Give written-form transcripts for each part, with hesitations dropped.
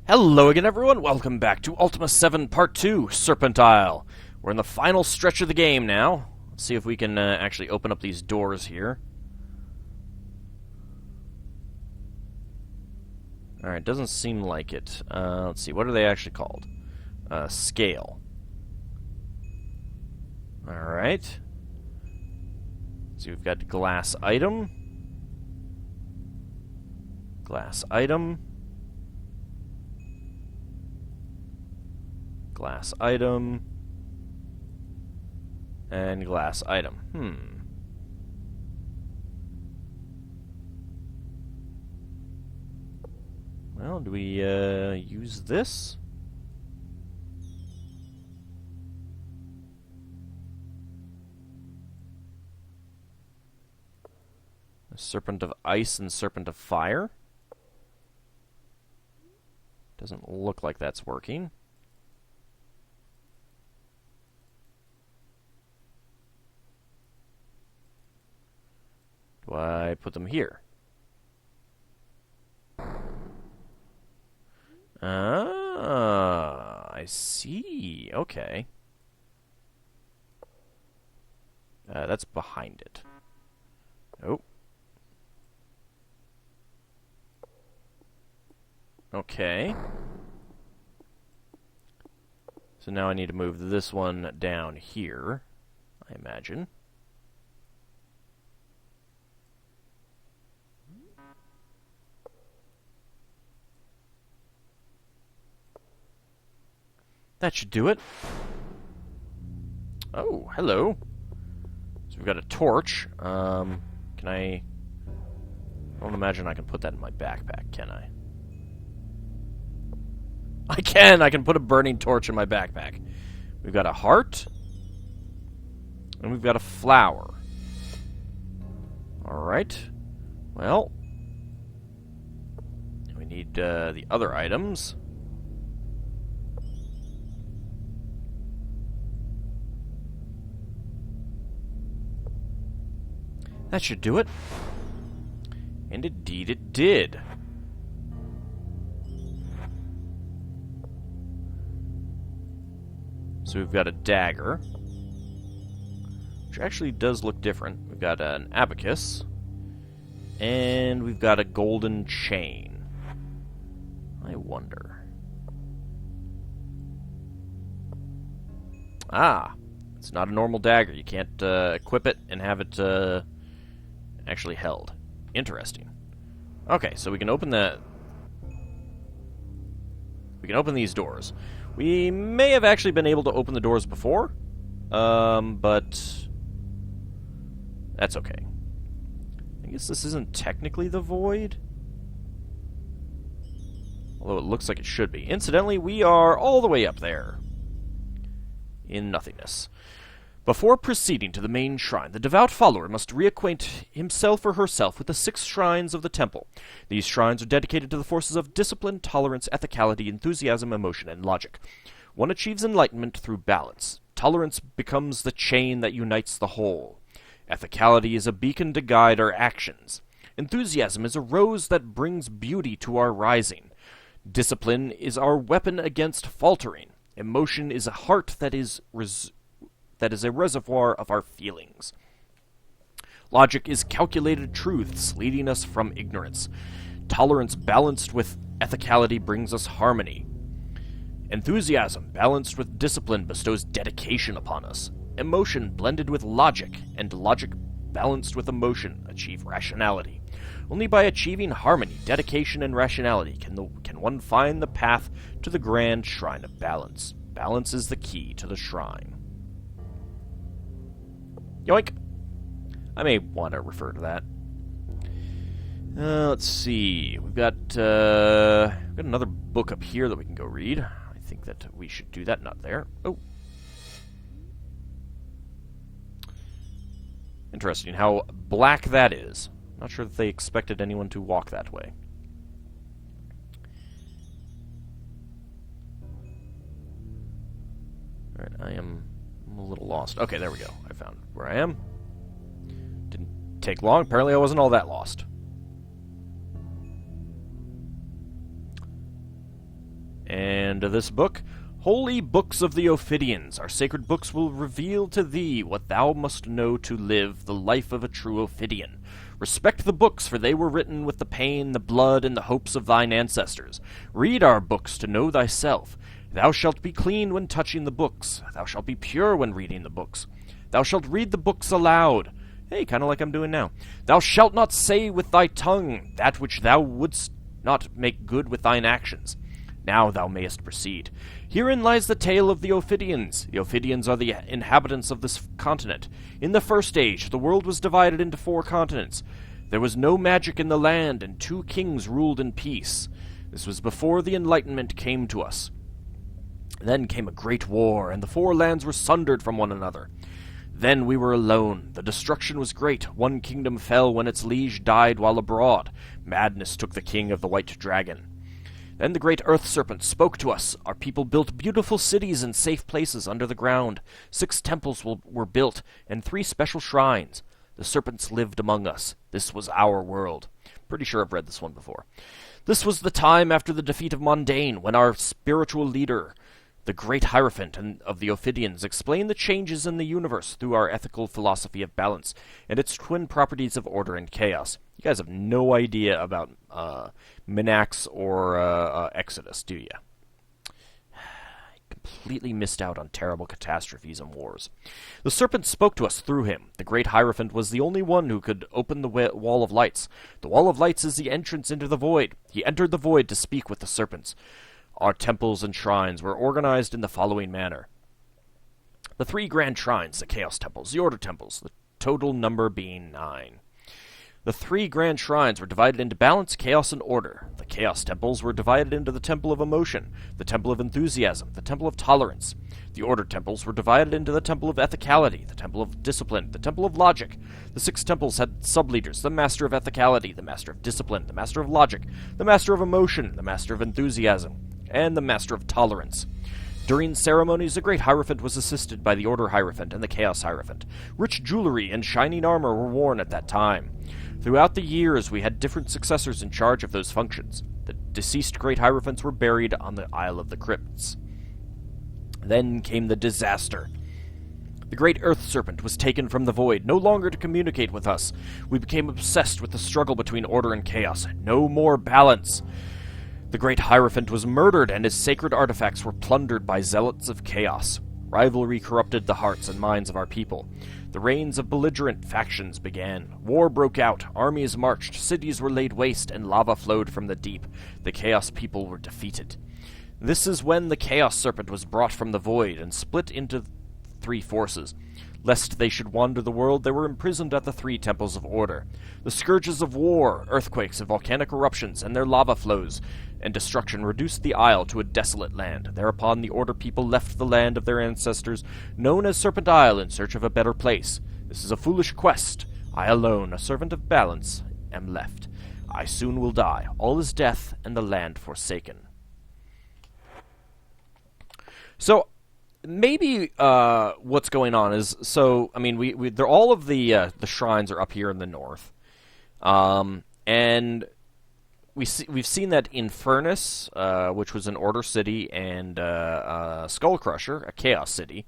Hello again, everyone. Welcome back to Ultima VII Part 2, Serpent. We're in the final stretch of the game now. Let's see if we can actually open up these doors here. Alright, doesn't seem like it. Let's see, what are they actually called? Scale. Alright. So we've got glass item. Glass item. Glass item. And glass item. Well, do we use this? A Serpent of Ice and Serpent of Fire? Doesn't look like that's working. Do I put them here? Ah, I see. Okay. That's behind it. Oh. Okay. So now I need to move this one down here, I imagine. That should do it. Oh, hello. So we've got a torch. Can I don't imagine I can put that in my backpack, can I? I can put a burning torch in my backpack. We've got a heart. And we've got a flower. Alright. Well. We need the other items. That should do it. And indeed it did. So we've got a dagger, which actually does look different. We've got an abacus, and we've got a golden chain. I wonder. Ah, it's not a normal dagger. You can't equip it and have it actually held. Interesting. Okay, so we can open that. We can open these doors. We may have actually been able to open the doors before, but that's okay. I guess this isn't technically the void, although it looks like it should be. Incidentally, we are all the way up there in nothingness. Before proceeding to the main shrine, the devout follower must reacquaint himself or herself with the 6 shrines of the temple. These shrines are dedicated to the forces of discipline, tolerance, ethicality, enthusiasm, emotion, and logic. One achieves enlightenment through balance. Tolerance becomes the chain that unites the whole. Ethicality is a beacon to guide our actions. Enthusiasm is a rose that brings beauty to our rising. Discipline is our weapon against faltering. Emotion is a heart that is a reservoir of our feelings. Logic is calculated truths leading us from ignorance. Tolerance balanced with ethicality brings us harmony. Enthusiasm balanced with discipline bestows dedication upon us. Emotion blended with logic, and logic balanced with emotion achieve rationality. Only by achieving harmony, dedication, and rationality can one find the path to the grand shrine of balance. Balance is the key to the shrine. Yoink! I may want to refer to that. Let's see. We've got another book up here that we can go read. I think that we should do that. Not there. Oh. Interesting how black that is. Not sure that they expected anyone to walk that way. Alright, I'm a little lost. Okay, there we go. I found where I am. Didn't take long. Apparently I wasn't all that lost. And this book, Holy Books of the Ophidians, our sacred books will reveal to thee what thou must know to live the life of a true Ophidian. Respect the books, for they were written with the pain, the blood, and the hopes of thine ancestors. Read our books to know thyself. Thou shalt be clean when touching the books. Thou shalt be pure when reading the books. Thou shalt read the books aloud. Hey, kind of like I'm doing now. Thou shalt not say with thy tongue that which thou wouldst not make good with thine actions. Now thou mayest proceed. Herein lies the tale of the Ophidians. The Ophidians are the inhabitants of this continent. In the first age, the world was divided into 4 continents. There was no magic in the land, and 2 kings ruled in peace. This was before the Enlightenment came to us. Then came a great war, and the 4 lands were sundered from one another. Then we were alone. The destruction was great. One kingdom fell when its liege died while abroad. Madness took the king of the White Dragon. Then the great earth serpent spoke to us. Our people built beautiful cities and safe places under the ground. 6 temples were built, and 3 special shrines. The serpents lived among us. This was our world. Pretty sure I've read this one before. This was the time after the defeat of Mundane, when our spiritual leader, the great Hierophant of the Ophidians, explained the changes in the universe through our ethical philosophy of balance and its twin properties of order and chaos. You guys have no idea about Minax or Exodus, do you? Completely missed out on terrible catastrophes and wars. The serpent spoke to us through him. The great Hierophant was the only one who could open the Wall of Lights. The Wall of Lights is the entrance into the void. He entered the void to speak with the serpents. Our temples and shrines were organized in the following manner. The 3 grand shrines, the Chaos Temples, the Order Temples, the total number being 9. The 3 grand shrines were divided into balance, chaos, and order. The Chaos Temples were divided into the Temple of Emotion, the Temple of Enthusiasm, the Temple of Tolerance. The Order Temples were divided into the Temple of Ethicality, the Temple of Discipline, the Temple of Logic. The 6 temples had sub-leaders, the Master of Ethicality, the Master of Discipline, the Master of Logic, the Master of Emotion, the Master of Enthusiasm, and the Master of Tolerance. During ceremonies, the Great Hierophant was assisted by the Order Hierophant and the Chaos Hierophant. Rich jewelry and shining armor were worn at that time. Throughout the years, we had different successors in charge of those functions. The deceased Great Hierophants were buried on the Isle of the Crypts. Then came the disaster. The great Earth Serpent was taken from the void, no longer to communicate with us. We became obsessed with the struggle between order and chaos. No more balance. The great Hierophant was murdered, and his sacred artifacts were plundered by zealots of chaos. Rivalry corrupted the hearts and minds of our people. The reigns of belligerent factions began. War broke out, armies marched, cities were laid waste, and lava flowed from the deep. The Chaos people were defeated. This is when the Chaos Serpent was brought from the void and split into 3 forces. Lest they should wander the world, they were imprisoned at the 3 temples of order. The scourges of war, earthquakes, and volcanic eruptions, and their lava flows and destruction reduced the isle to a desolate land. Thereupon the Order people left the land of their ancestors, known as Serpent Isle, in search of a better place. This is a foolish quest. I alone, a servant of balance, am left. I soon will die. All is death, and the land forsaken. So, maybe what's going on is, so I mean, they're all of the shrines are up here in the north, and we've seen that in Furnace, which was an Order city, and Skull Crusher, a Chaos city,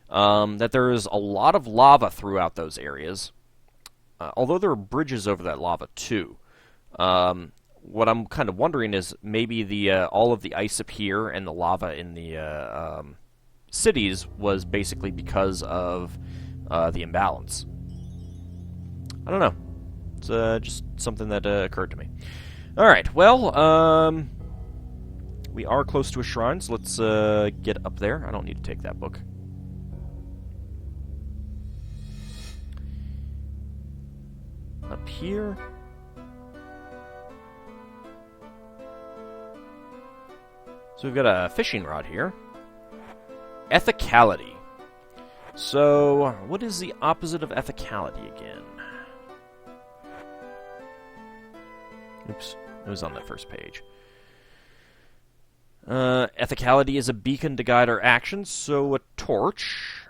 that there is a lot of lava throughout those areas, although there are bridges over that lava too. What I'm kind of wondering is maybe the all of the ice up here and the lava in the cities was basically because of the imbalance. I don't know. It's just something that occurred to me. Alright, well, we are close to a shrine, so let's get up there. I don't need to take that book. Up here. So we've got a fishing rod here. Ethicality. So, what is the opposite of ethicality again? Oops, it was on that first page. Ethicality is a beacon to guide our actions, so a torch.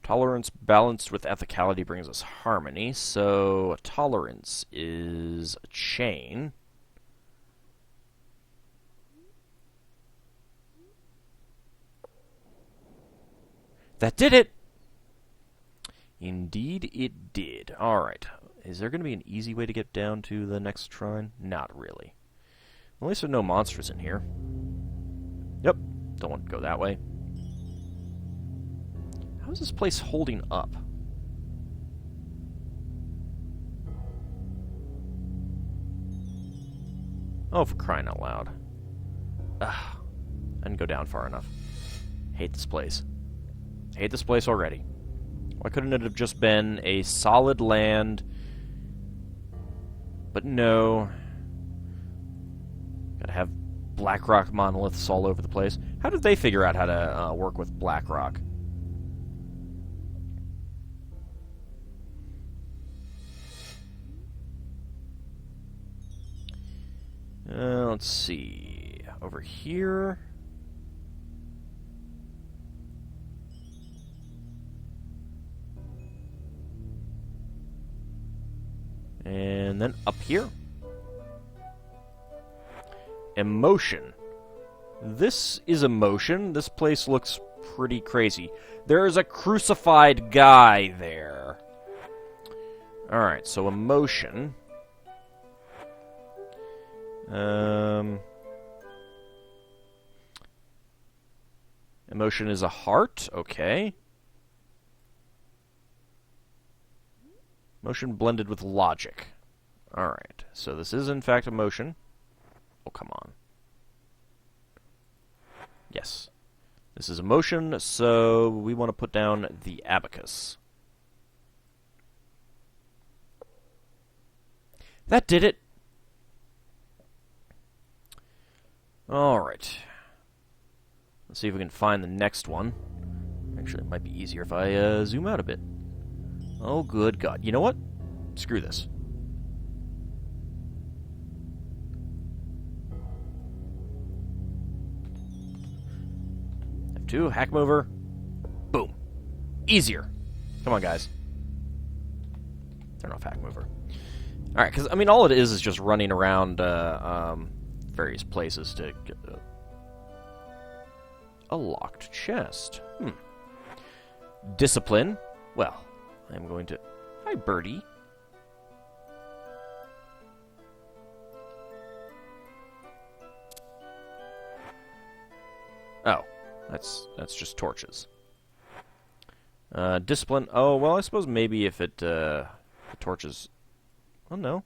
Tolerance balanced with ethicality brings us harmony, so tolerance is a chain. That did it! Indeed it did. Alright. Is there going to be an easy way to get down to the next shrine? Not really. At least there are no monsters in here. Yep. Don't want to go that way. How is this place holding up? Oh, for crying out loud. Ugh. I didn't go down far enough. Hate this place. Hate this place already. Why couldn't it have just been a solid land? But no. Gotta have black rock monoliths all over the place. How did they figure out how to work with black rock? Let's see. Over here. And then up here. Emotion. This is emotion. This place looks pretty crazy. There is a crucified guy there. Alright, so emotion. Emotion is a heart. Okay. Emotion blended with logic. Alright, so this is in fact emotion. Oh, come on. Yes. This is emotion, so we want to put down the abacus. That did it! Alright. Let's see if we can find the next one. Actually, it might be easier if I zoom out a bit. Oh, good God. You know what? Screw this. F2, hack mover. Boom. Easier. Come on, guys. Turn off hack mover. Alright, because, I mean, all it is just running around various places to get a locked chest. Discipline. Well, I'm going to... Hi, birdie. Oh, that's just torches. Discipline. Oh, well, I suppose maybe if it the torches. Oh no,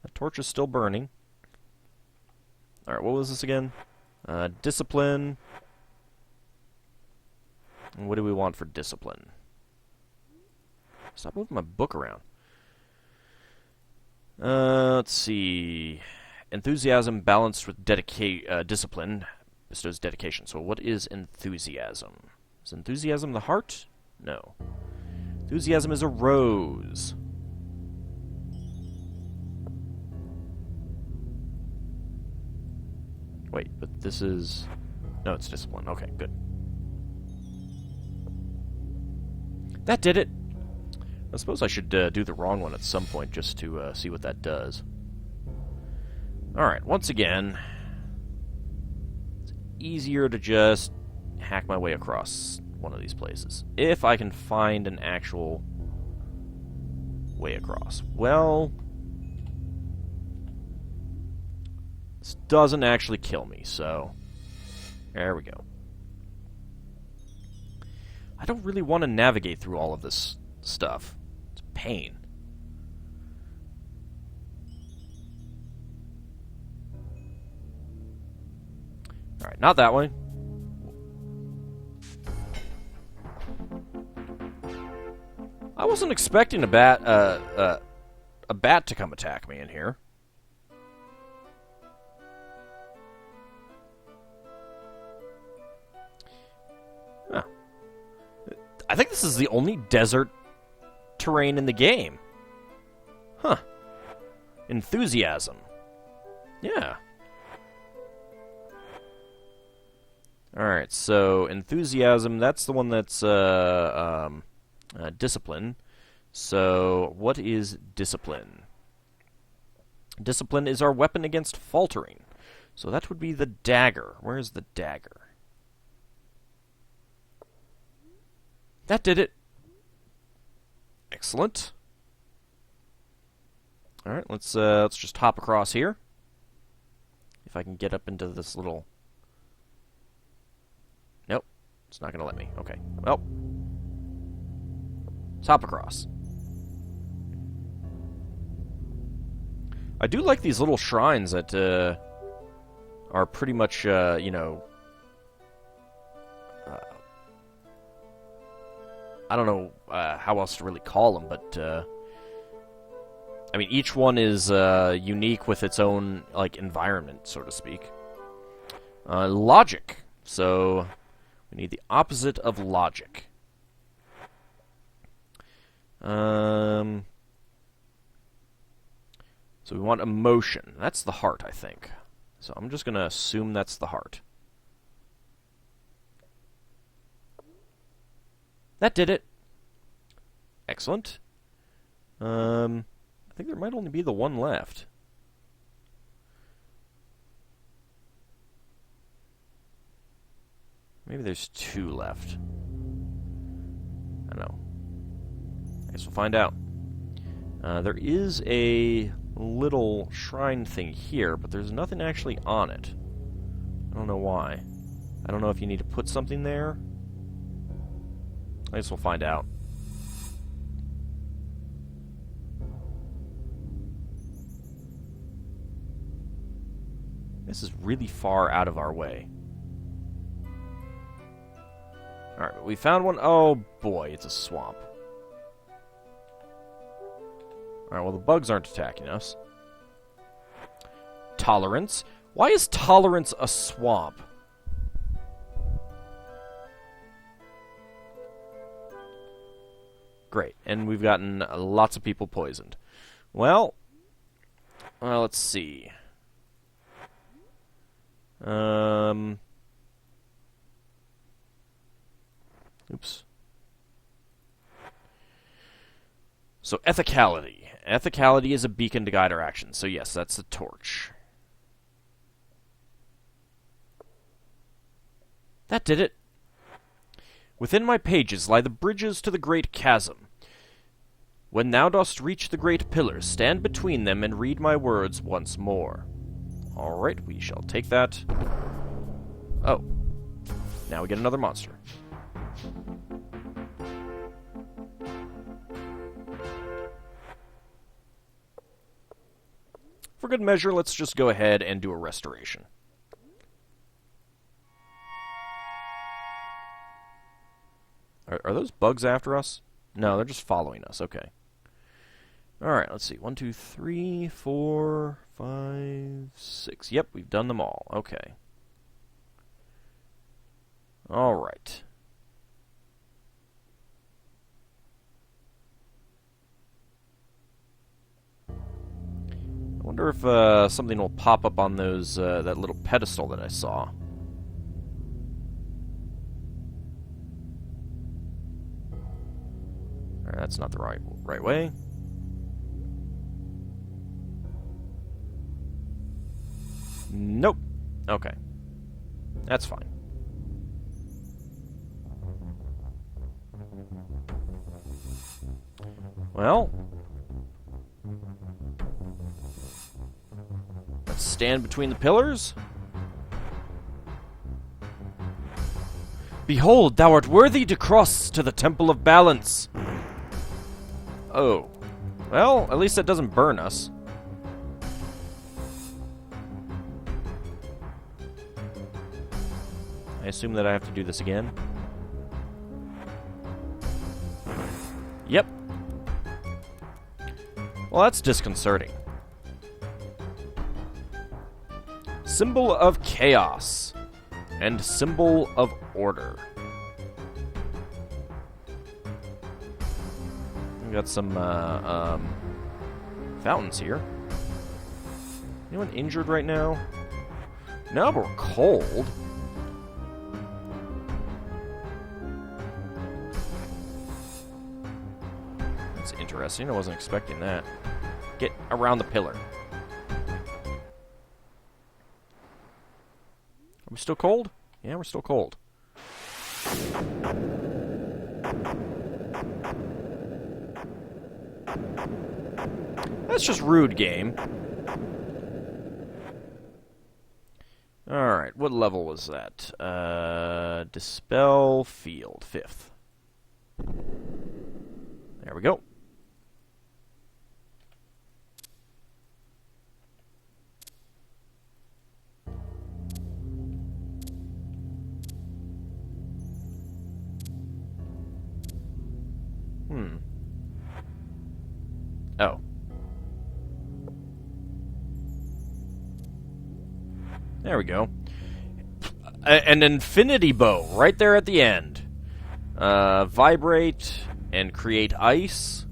the torch is still burning. All right, what was this again? Discipline. And what do we want for discipline? Stop moving my book around. Let's see. Enthusiasm balanced with discipline bestows dedication. So what is enthusiasm? Is enthusiasm the heart? No. Enthusiasm is a rose. Wait, but this is... No, it's discipline. Okay, good. That did it! I suppose I should do the wrong one at some point just to see what that does. Alright, once again, it's easier to just hack my way across one of these places. If I can find an actual way across. Well, this doesn't actually kill me, so there we go. I don't really want to navigate through all of this stuff. It's a pain. Alright, not that way. I wasn't expecting a bat to come attack me in here. Huh. I think this is the only desert terrain in the game. Huh. Enthusiasm. Yeah. Alright, so enthusiasm, that's the one that's discipline. So, what is discipline? Discipline is our weapon against faltering. So that would be the dagger. Where is the dagger? That did it. Excellent. Alright, let's just hop across here. If I can get up into this little... Nope. It's not going to let me. Okay. Well. Let's hop across. I do like these little shrines that are pretty much, you know... I don't know how else to really call them, but... I mean, each one is unique with its own, like, environment, so to speak. Logic. So, we need the opposite of logic. So we want emotion. That's the heart, I think. So I'm just going to assume that's the heart. That did it. Excellent. I think there might only be the one left. Maybe there's two left. I don't know. I guess we'll find out. There is a little shrine thing here, but there's nothing actually on it. I don't know why. I don't know if you need to put something there. I guess we'll find out. This is really far out of our way. Alright, but we found one. Oh boy, it's a swamp. Alright, well the bugs aren't attacking us. Tolerance? Why is tolerance a swamp? Great, and we've gotten lots of people poisoned. Well, let's see. Oops. So, ethicality. Ethicality is a beacon to guide our actions. So, yes, that's the torch. That did it. Within my pages lie the bridges to the great chasm. When thou dost reach the great pillars, stand between them and read my words once more. Alright, we shall take that. Oh. Now we get another monster. For good measure, let's just go ahead and do a restoration. Are those bugs after us? No, they're just following us. Okay. Alright, let's see. 1, 2, 3, 4, 5, 6. Yep, we've done them all. Okay. Alright. I wonder if something will pop up on those that little pedestal that I saw. Alright, that's not the right way. Nope. Okay. That's fine. Well, let's stand between the pillars. Behold, thou art worthy to cross to the Temple of Balance. Oh. Well, at least that doesn't burn us. I assume that I have to do this again. Yep. Well, that's disconcerting. Symbol of chaos. And symbol of order. We've got some fountains here. Anyone injured right now? No, but we're cold. That's interesting. I wasn't expecting that. Get around the pillar. Are we still cold? Yeah, we're still cold. That's just rude, game. Alright, what level was that? Dispel Field, 5th. There we go. Oh. There we go. An infinity bow right there at the end. Vibrate and create ice.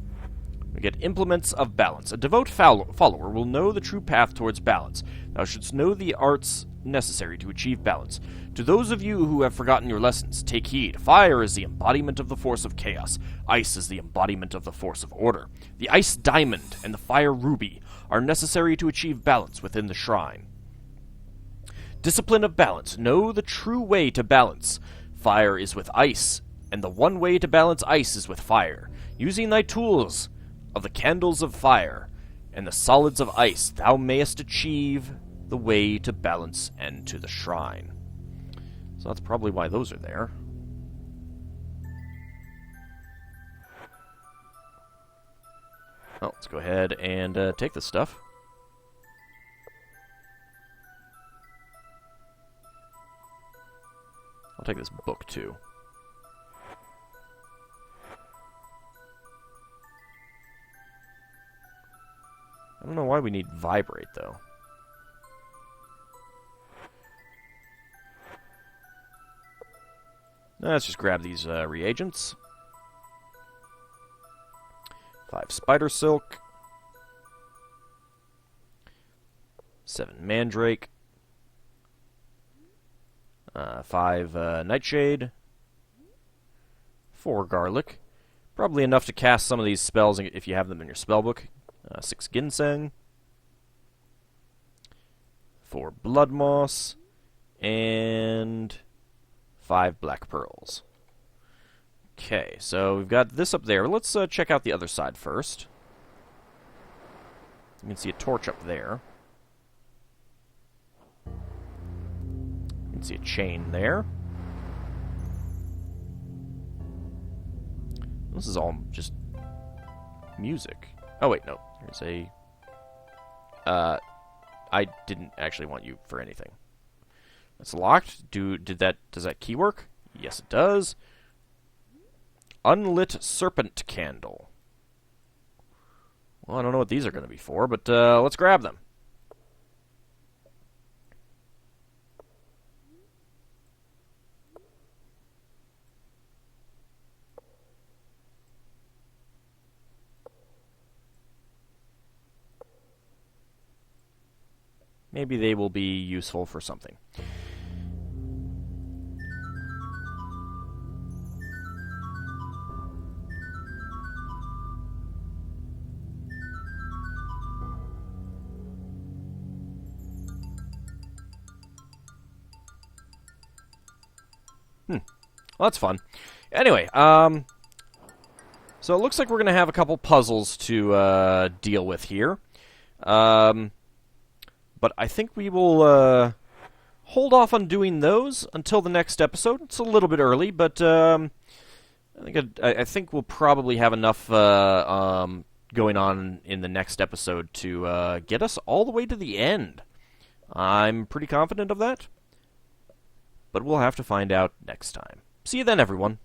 We get implements of balance. A devout follower will know the true path towards balance. Thou shouldst know the arts necessary to achieve balance. To those of you who have forgotten your lessons, take heed. Fire is the embodiment of the force of chaos. Ice is the embodiment of the force of order. The ice diamond and the fire ruby are necessary to achieve balance within the shrine. Discipline of balance. Know the true way to balance. Fire is with ice, and the one way to balance ice is with fire. Using thy tools of the candles of fire and the solids of ice, thou mayest achieve the way to balance and to the shrine. So that's probably why those are there. Oh, let's go ahead and take this stuff. I'll take this book, too. I don't know why we need vibrate, though. Let's just grab these reagents. 5 spider silk. 7 mandrake. 5 nightshade. 4 garlic. Probably enough to cast some of these spells if you have them in your spellbook. 6 ginseng. 4 blood moss. And 5 black pearls. Okay, so we've got this up there. Let's check out the other side first. You can see a torch up there. You can see a chain there. This is all just music. Oh, wait, no. There's a... I didn't actually want you for anything. It's locked. Does that key work? Yes, it does. Unlit serpent candle. Well, I don't know what these are going to be for, but let's grab them. Maybe they will be useful for something. Well, that's fun. Anyway, so it looks like we're going to have a couple puzzles to deal with here. But I think we will hold off on doing those until the next episode. It's a little bit early, but I think we'll probably have enough going on in the next episode to get us all the way to the end. I'm pretty confident of that, but we'll have to find out next time. See you then, everyone.